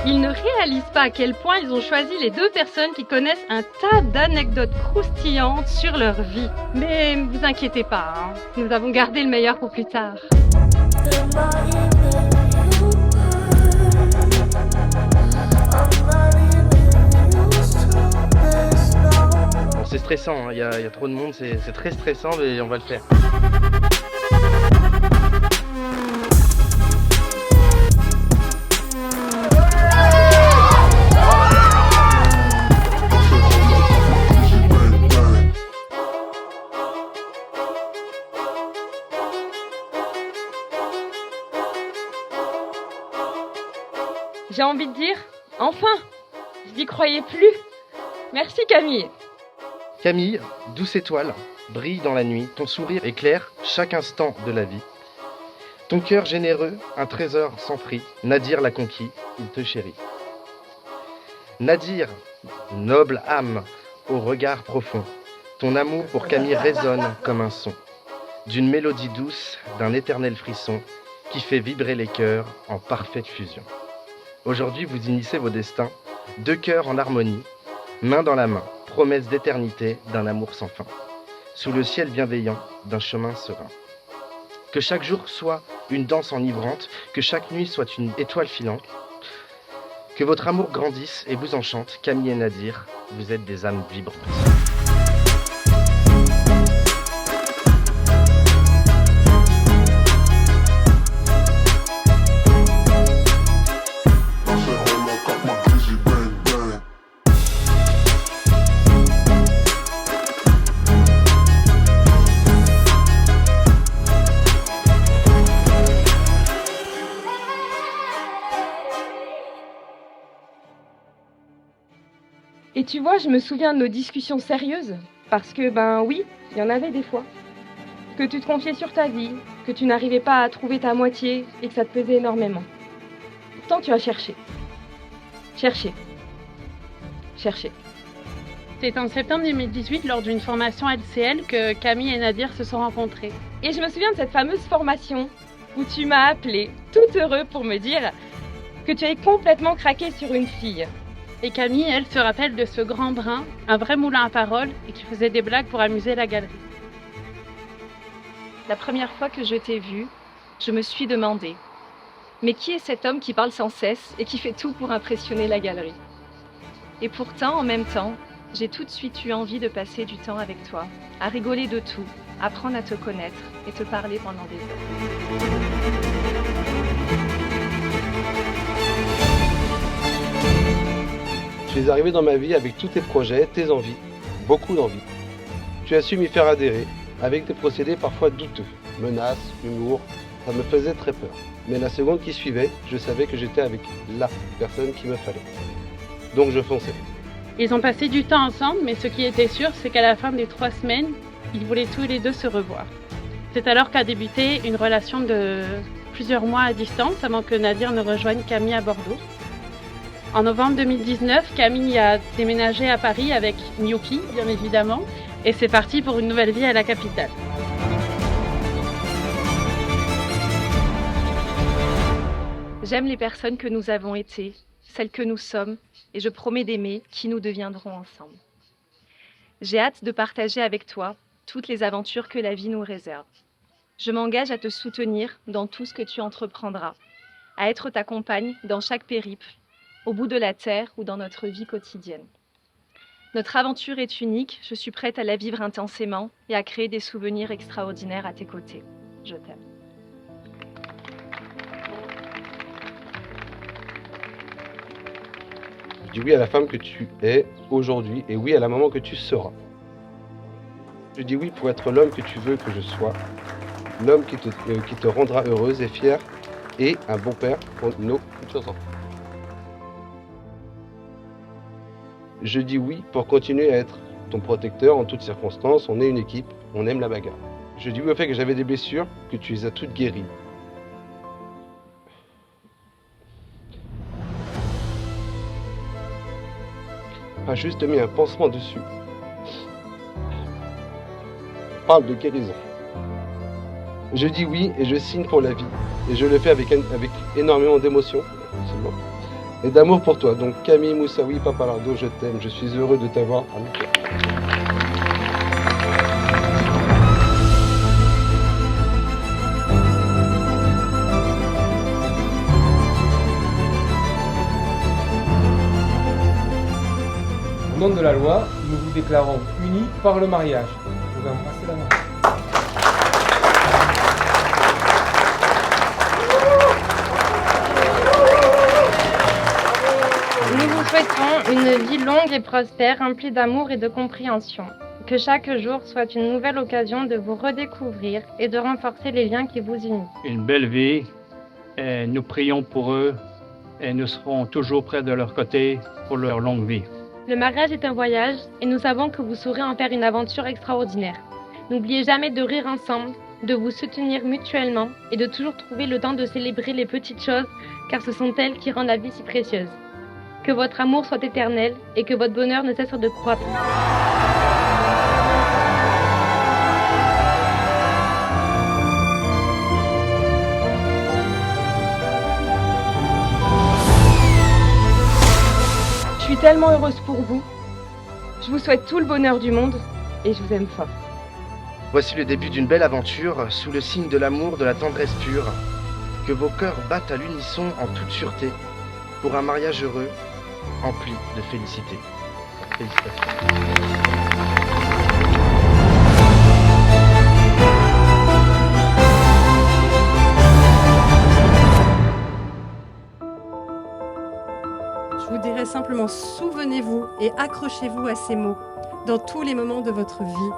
Ils ne réalisent pas à quel point ils ont choisi les deux personnes qui connaissent un tas d'anecdotes croustillantes sur leur vie. Mais vous inquiétez pas, hein, nous avons gardé le meilleur pour plus tard. Bon, c'est stressant, il y a trop de monde, c'est très stressant, mais on va le faire. J'ai envie de dire, enfin, je n'y croyais plus. Merci Camille. Camille, douce étoile, brille dans la nuit, ton sourire éclaire chaque instant de la vie. Ton cœur généreux, un trésor sans prix, Nadir l'a conquis, il te chérit. Nadir, noble âme, au regard profond, ton amour pour Camille résonne comme un son, d'une mélodie douce, d'un éternel frisson, qui fait vibrer les cœurs en parfaite fusion. Aujourd'hui, vous unissez vos destins, deux cœurs en harmonie, main dans la main, promesse d'éternité, d'un amour sans fin, sous le ciel bienveillant d'un chemin serein. Que chaque jour soit une danse enivrante, que chaque nuit soit une étoile filante, que votre amour grandisse et vous enchante, Camille et Nadir, vous êtes des âmes vibrantes. Et tu vois, je me souviens de nos discussions sérieuses, parce que, oui, il y en avait des fois. Que tu te confiais sur ta vie, que tu n'arrivais pas à trouver ta moitié et que ça te pesait énormément. Pourtant, tu as cherché. Cherché. C'est en septembre 2018, lors d'une formation LCL, que Camille et Nadir se sont rencontrés. Et je me souviens de cette fameuse formation où tu m'as appelé, tout heureux, pour me dire que tu avais complètement craqué sur une fille. Et Camille, elle, se rappelle de ce grand brun, un vrai moulin à paroles, et qui faisait des blagues pour amuser la galerie. La première fois que je t'ai vu, je me suis demandé, mais qui est cet homme qui parle sans cesse et qui fait tout pour impressionner la galerie? Et pourtant, en même temps, j'ai tout de suite eu envie de passer du temps avec toi, à rigoler de tout, apprendre à te connaître et te parler pendant des heures. Tu es arrivé dans ma vie avec tous tes projets, tes envies, beaucoup d'envies. Tu as su m'y faire adhérer, avec des procédés parfois douteux, menaces, humour, ça me faisait très peur. Mais la seconde qui suivait, je savais que j'étais avec la personne qu'il me fallait. Donc je fonçais. Ils ont passé du temps ensemble, mais ce qui était sûr, c'est qu'à la fin des 3 semaines, ils voulaient tous les deux se revoir. C'est alors qu'a débuté une relation de plusieurs mois à distance, avant que Nadir ne rejoigne Camille à Bordeaux. En novembre 2019, Camille a déménagé à Paris avec Miyuki, bien évidemment, et c'est parti pour une nouvelle vie à la capitale. J'aime les personnes que nous avons été, celles que nous sommes, et je promets d'aimer qui nous deviendrons ensemble. J'ai hâte de partager avec toi toutes les aventures que la vie nous réserve. Je m'engage à te soutenir dans tout ce que tu entreprendras, à être ta compagne dans chaque périple, au bout de la terre ou dans notre vie quotidienne. Notre aventure est unique, je suis prête à la vivre intensément et à créer des souvenirs extraordinaires à tes côtés. Je t'aime. Je dis oui à la femme que tu es aujourd'hui et oui à la maman que tu seras. Je dis oui pour être l'homme que tu veux que je sois, l'homme qui te rendra heureuse et fière et un bon père pour nos futurs enfants. Je dis oui pour continuer à être ton protecteur en toutes circonstances. On est une équipe, on aime la bagarre. Je dis oui au fait que j'avais des blessures, que tu les as toutes guéries. Pas juste mis un pansement dessus. Parle de guérison. Je dis oui et je signe pour la vie. Et je le fais avec énormément d'émotion. et d'amour pour toi. Donc Camille Moussaoui Papalardo, je t'aime, je suis heureux de t'avoir à mes côtés. Au nom de la loi, nous vous déclarons unis par le mariage. Vous pouvez embrasser la main. Nous vous souhaitons une vie longue et prospère, remplie d'amour et de compréhension. Que chaque jour soit une nouvelle occasion de vous redécouvrir et de renforcer les liens qui vous unissent. Une belle vie. Et nous prions pour eux et nous serons toujours près de leur côté pour leur longue vie. Le mariage est un voyage et nous savons que vous saurez en faire une aventure extraordinaire. N'oubliez jamais de rire ensemble, de vous soutenir mutuellement et de toujours trouver le temps de célébrer les petites choses car ce sont elles qui rendent la vie si précieuse. Que votre amour soit éternel et que votre bonheur ne cesse de croître. Je suis tellement heureuse pour vous. Je vous souhaite tout le bonheur du monde et je vous aime fort. Voici le début d'une belle aventure, sous le signe de l'amour, de la tendresse pure. Que vos cœurs battent à l'unisson en toute sûreté, pour un mariage heureux, empli de félicité. Félicitations. Je vous dirais simplement souvenez-vous et accrochez-vous à ces mots dans tous les moments de votre vie